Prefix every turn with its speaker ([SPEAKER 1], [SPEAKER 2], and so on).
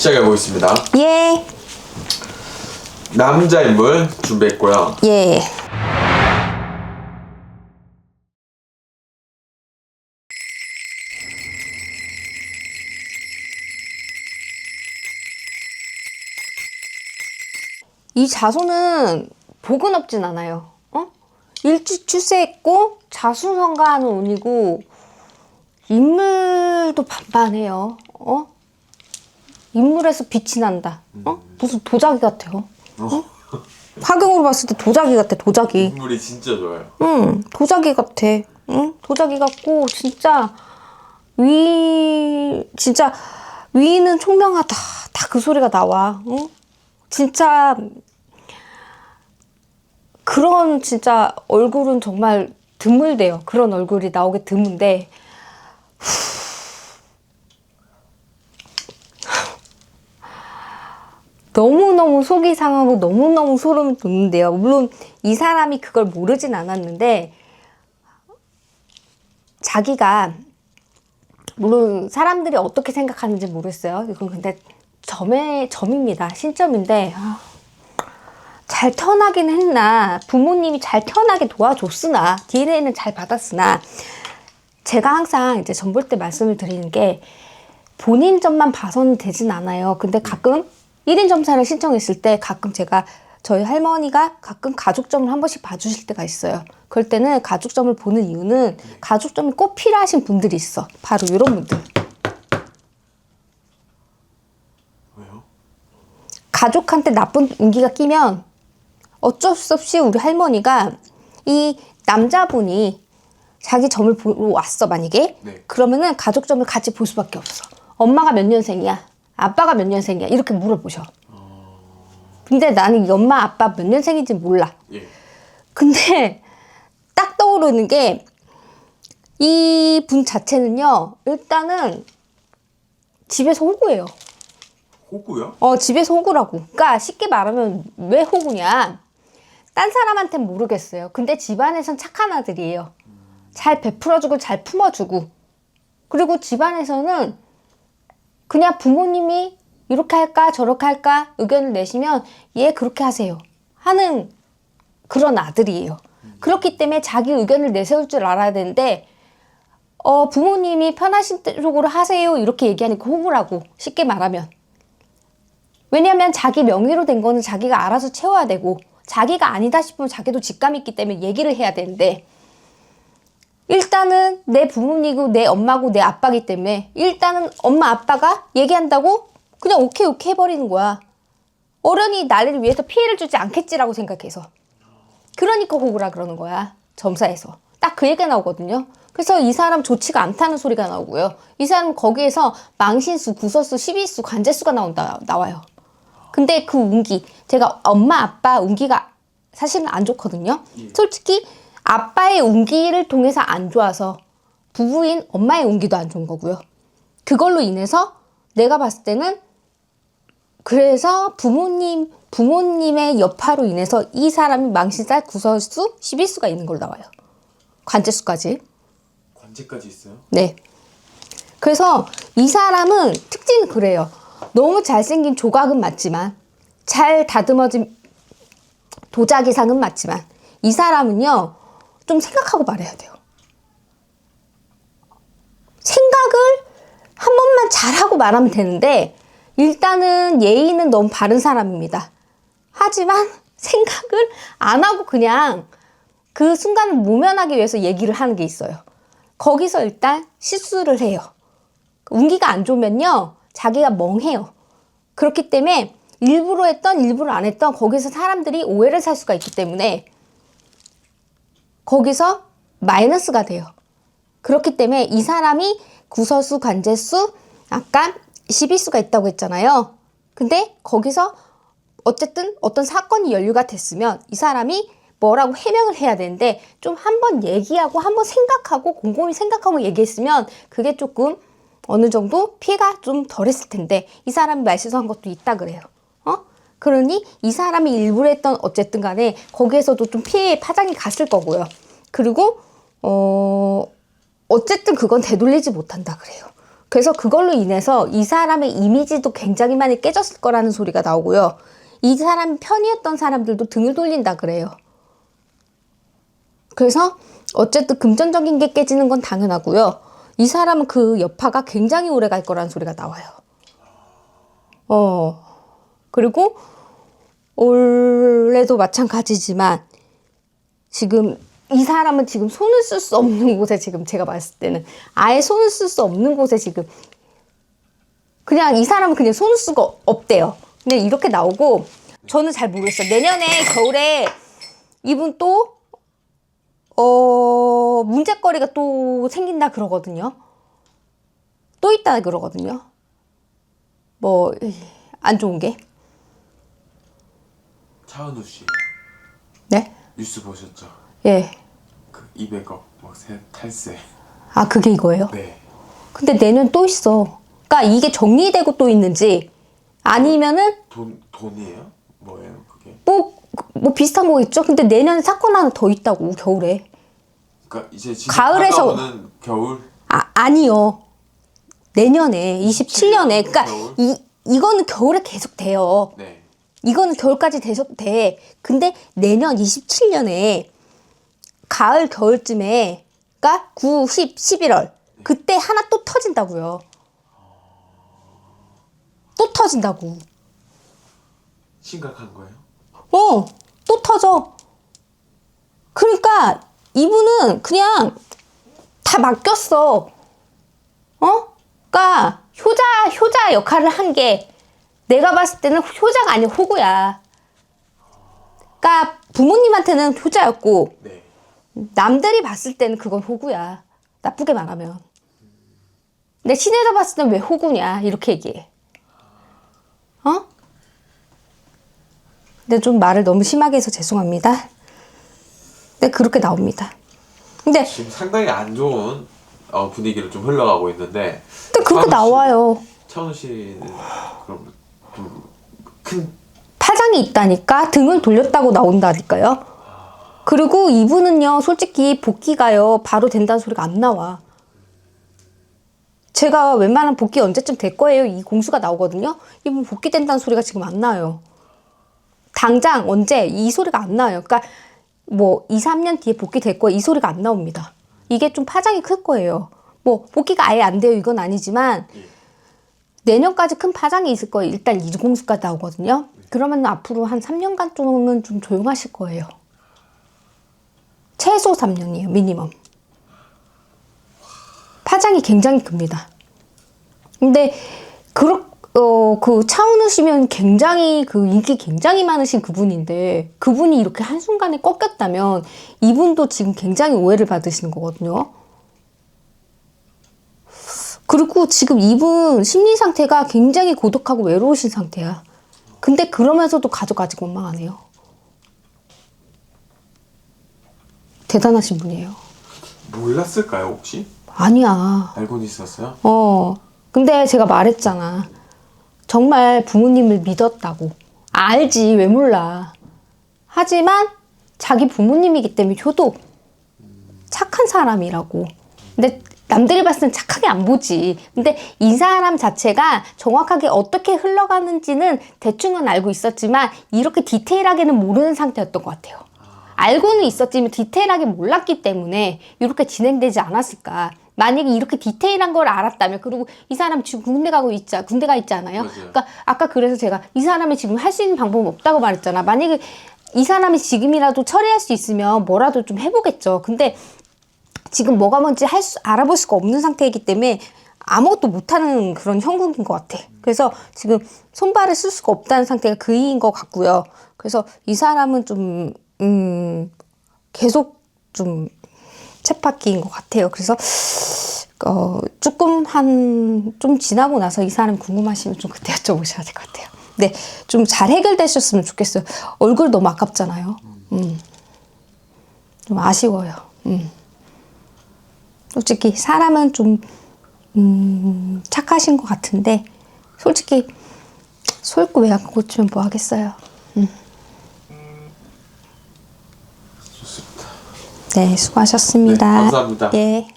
[SPEAKER 1] 시작해 보겠습니다.
[SPEAKER 2] 예.
[SPEAKER 1] 남자 인물 준비했고요.
[SPEAKER 2] 예. 이 자손은 복은 없진 않아요. 일찍 출세했고 자수성가하는 운이고 인물도 반반해요. 인물에서 빛이 난다. 무슨 도자기 같아요. 화경으로 봤을 때 도자기 같아, 도자기.
[SPEAKER 1] 인물이 진짜 좋아요.
[SPEAKER 2] 도자기 같아. 도자기 같고 진짜 진짜 위는 총명하다. 다 그 소리가 나와. 진짜 그런 진짜 얼굴은 정말 드물대요. 그런 얼굴이 나오게 드문데 너무너무 속이 상하고 너무너무 소름이 돋는데요. 물론 이 사람이 그걸 모르진 않았는데 자기가 물론 사람들이 어떻게 생각하는지 모르겠어요. 이건 근데 점입니다. 신점인데 잘 태어나긴 했나 부모님이 잘 태어나게 도와줬으나 DNA는 잘 받았으나 제가 항상 이제 점 볼 때 말씀을 드리는 게 본인 점만 봐서는 되진 않아요. 근데 가끔 1인 점사를 신청했을 때 가끔 제가 저희 할머니가 가끔 가족점을 한 번씩 봐주실 때가 있어요. 그럴 때는 가족점을 보는 이유는 가족점이 꼭 필요하신 분들이 있어. 바로 이런 분들.
[SPEAKER 1] 왜요?
[SPEAKER 2] 가족한테 나쁜 운기가 끼면 어쩔 수 없이 우리 할머니가 이 남자분이 자기 점을 보러 왔어 만약에
[SPEAKER 1] 네.
[SPEAKER 2] 그러면은 가족점을 같이 볼 수밖에 없어. 엄마가 몇 년생이야? 아빠가 몇 년생이야? 이렇게 물어보셔. 근데 나는 이 엄마 아빠 몇 년생인지 몰라.
[SPEAKER 1] 예.
[SPEAKER 2] 근데 딱 떠오르는 게 이 분 자체는요 일단은 집에서 호구예요.
[SPEAKER 1] 호구요?
[SPEAKER 2] 집에서 호구라고. 그러니까 쉽게 말하면 왜 호구냐. 딴 사람한테는 모르겠어요. 근데 집안에선 착한 아들이에요. 잘 베풀어주고 잘 품어주고. 그리고 집안에서는 그냥 부모님이 이렇게 할까 저렇게 할까 의견을 내시면 얘 그렇게 하세요 하는 그런 아들이에요. 그렇기 때문에 자기 의견을 내세울 줄 알아야 되는데 부모님이 편하신 쪽으로 하세요 이렇게 얘기하니까 호구라고 쉽게 말하면. 왜냐면 자기 명의로 된 거는 자기가 알아서 채워야 되고 자기가 아니다 싶으면 자기도 직감이 있기 때문에 얘기를 해야 되는데 일단은 내 부모님이고 내 엄마고 내 아빠기 때문에 일단은 엄마 아빠가 얘기한다고 그냥 오케이 해버리는 거야. 어른이 나를 위해서 피해를 주지 않겠지라고 생각해서. 그러니까 호구라 그러는 거야. 점사에서. 딱 그 얘기가 나오거든요. 그래서 이 사람 좋지가 않다는 소리가 나오고요. 이 사람 거기에서 망신수, 구설수, 시비수, 관제수가 나와요. 근데 그 운기, 제가 엄마 아빠 운기가 사실은 안 좋거든요. 솔직히 아빠의 운기를 통해서 안 좋아서 부부인 엄마의 운기도 안 좋은 거고요. 그걸로 인해서 내가 봤을 때는 그래서 부모님의 여파로 인해서 이 사람이 망신살, 구설수, 시비수가 있는 걸로 나와요. 관제수까지.
[SPEAKER 1] 관제까지 있어요?
[SPEAKER 2] 네. 그래서 이 사람은 특징은 그래요. 너무 잘생긴 조각은 맞지만 잘 다듬어진 도자기상은 맞지만 이 사람은요 좀 생각하고 말해야 돼요. 생각을 한 번만 잘하고 말하면 되는데 일단은 예의는 너무 바른 사람입니다. 하지만 생각을 안 하고 그냥 그 순간을 모면하기 위해서 얘기를 하는 게 있어요. 거기서 일단 실수를 해요. 운기가 안 좋으면요 자기가 멍해요. 그렇기 때문에 일부러 했던 일부러 안 했던 거기서 사람들이 오해를 살 수가 있기 때문에 거기서 마이너스가 돼요. 그렇기 때문에 이 사람이 구설수, 관제수, 아까 시비수가 있다고 했잖아요. 근데 거기서 어쨌든 어떤 사건이 연루가 됐으면 이 사람이 뭐라고 해명을 해야 되는데 좀 한번 얘기하고 한번 생각하고 곰곰이 생각하고 얘기했으면 그게 조금 어느 정도 피해가 좀 덜했을 텐데 이 사람이 말실수한 것도 있다 그래요. 그러니 이 사람이 일부러 했던 어쨌든 간에 거기에서도 좀 피해 파장이 갔을 거고요. 그리고 어쨌든 그건 되돌리지 못한다 그래요. 그래서 그걸로 인해서 이 사람의 이미지도 굉장히 많이 깨졌을 거라는 소리가 나오고요. 이 사람 편이었던 사람들도 등을 돌린다 그래요. 그래서 어쨌든 금전적인 게 깨지는 건 당연하고요. 이 사람은 그 여파가 굉장히 오래 갈 거라는 소리가 나와요. 그리고 올해도 마찬가지지만 지금 이 사람은 지금 손을 쓸 수 없는 곳에 지금 제가 봤을 때는 아예 손을 쓸 수 없는 곳에 지금 그냥 이 사람은 그냥 손을 수가 없대요. 근데 이렇게 나오고 저는 잘 모르겠어요. 내년에 겨울에 이분 또 문제거리가 또 생긴다 그러거든요. 또 있다 그러거든요. 뭐 안 좋은 게.
[SPEAKER 1] 차은우 씨
[SPEAKER 2] 네?
[SPEAKER 1] 뉴스 보셨죠?
[SPEAKER 2] 예.
[SPEAKER 1] 그 200억 탈세.
[SPEAKER 2] 아, 그게 이거예요?
[SPEAKER 1] 네.
[SPEAKER 2] 근데 내년 또 있어. 그러니까 이게 정리되고 또 있는지 아니면은
[SPEAKER 1] 돈이에요? 뭐예요 그게?
[SPEAKER 2] 뭐 비슷한 거겠죠? 근데 내년 사건 하나 더 있다고 겨울에.
[SPEAKER 1] 그러니까 이제 지금
[SPEAKER 2] 가을에서-
[SPEAKER 1] 다가오는 겨울?
[SPEAKER 2] 아니요. 내년에 27년에 그러니까
[SPEAKER 1] 겨울?
[SPEAKER 2] 이거는 겨울에 계속 돼요.
[SPEAKER 1] 네.
[SPEAKER 2] 이거는 겨울까지 계속 돼. 근데 내년 27년에 가을 겨울쯤에 그러니까 9, 10, 11월 그때 하나 또 터진다고요. 또 터진다고.
[SPEAKER 1] 심각한 거예요?
[SPEAKER 2] 또 터져. 그러니까 이분은 그냥 다 맡겼어. 그러니까 효자 역할을 한 게 내가 봤을 때는 효자가 아니고 호구야. 그러니까 부모님한테는 효자였고
[SPEAKER 1] 네.
[SPEAKER 2] 남들이 봤을 때는 그건 호구야. 나쁘게 말하면. 근데 신에서 봤을 때는 왜 호구냐 이렇게 얘기해. 근데 좀 말을 너무 심하게 해서 죄송합니다. 근데 그렇게 나옵니다. 근데
[SPEAKER 1] 지금 상당히 안 좋은 분위기로 좀 흘러가고 있는데.
[SPEAKER 2] 그렇게 나와요.
[SPEAKER 1] 차은우 씨는 그럼 큰
[SPEAKER 2] 파장이 있다니까 등을 돌렸다고 나온다니까요. 그리고 이분은요 솔직히 복귀가요 바로 된다는 소리가 안 나와. 제가 웬만한 복귀 언제쯤 될 거예요 이 공수가 나오거든요. 이분 복귀된다는 소리가 지금 안 나요. 당장 언제 이 소리가 안 나요. 그러니까 뭐 2, 3년 뒤에 복귀될 거예요 이 소리가 안 나옵니다. 이게 좀 파장이 클 거예요. 뭐 복귀가 아예 안 돼요 이건 아니지만 내년까지 큰 파장이 있을 거예요. 일단 이 공수가 나오거든요. 그러면 앞으로 한 3년간 정도는 좀 조용하실 거예요. 최소 3년이에요. 미니멈. 파장이 굉장히 큽니다. 근데 그 차은우 씨면 굉장히 그 인기 굉장히 많으신 그분인데 그분이 이렇게 한순간에 꺾였다면 이분도 지금 굉장히 오해를 받으시는 거거든요. 그리고 지금 이분 심리 상태가 굉장히 고독하고 외로우신 상태야. 근데 그러면서도 가족 아직 원망하네요. 대단하신 분이에요.
[SPEAKER 1] 몰랐을까요 혹시?
[SPEAKER 2] 아니야.
[SPEAKER 1] 알고는 있었어요?
[SPEAKER 2] 근데 제가 말했잖아. 정말 부모님을 믿었다고. 알지, 왜 몰라. 하지만 자기 부모님이기 때문에 효도. 착한 사람이라고. 근데 남들이 봤을 땐 착하게 안 보지. 근데 이 사람 자체가 정확하게 어떻게 흘러가는지는 대충은 알고 있었지만 이렇게 디테일하게는 모르는 상태였던 것 같아요. 알고는 있었지만 디테일하게 몰랐기 때문에 이렇게 진행되지 않았을까. 만약에 이렇게 디테일한 걸 알았다면, 그리고 이 사람 지금 군대 가 있지 않아요?
[SPEAKER 1] 맞아요.
[SPEAKER 2] 그러니까 아까 그래서 제가 이 사람이 지금 할 수 있는 방법은 없다고 말했잖아. 만약에 이 사람이 지금이라도 처리할 수 있으면 뭐라도 좀 해보겠죠. 근데 지금 뭐가 뭔지 알아볼 수가 없는 상태이기 때문에 아무것도 못하는 그런 형국인 것 같아. 그래서 지금 손발을 쓸 수가 없다는 상태가 그이인 것 같고요. 그래서 이 사람은 좀 계속 좀 쳇바퀴인 것 같아요. 그래서 조금 좀 지나고 나서 이 사람 궁금하시면 좀 그때 여쭤보셔야 될 것 같아요. 네, 좀 잘 해결되셨으면 좋겠어요. 얼굴 너무 아깝잖아요. 좀 아쉬워요. 솔직히 사람은 좀 착하신 것 같은데 솔직히 소 있고 왜 안 고치면 뭐 하겠어요.
[SPEAKER 1] 좋습니다.
[SPEAKER 2] 네, 수고하셨습니다.
[SPEAKER 1] 네, 감사합니다.
[SPEAKER 2] 예.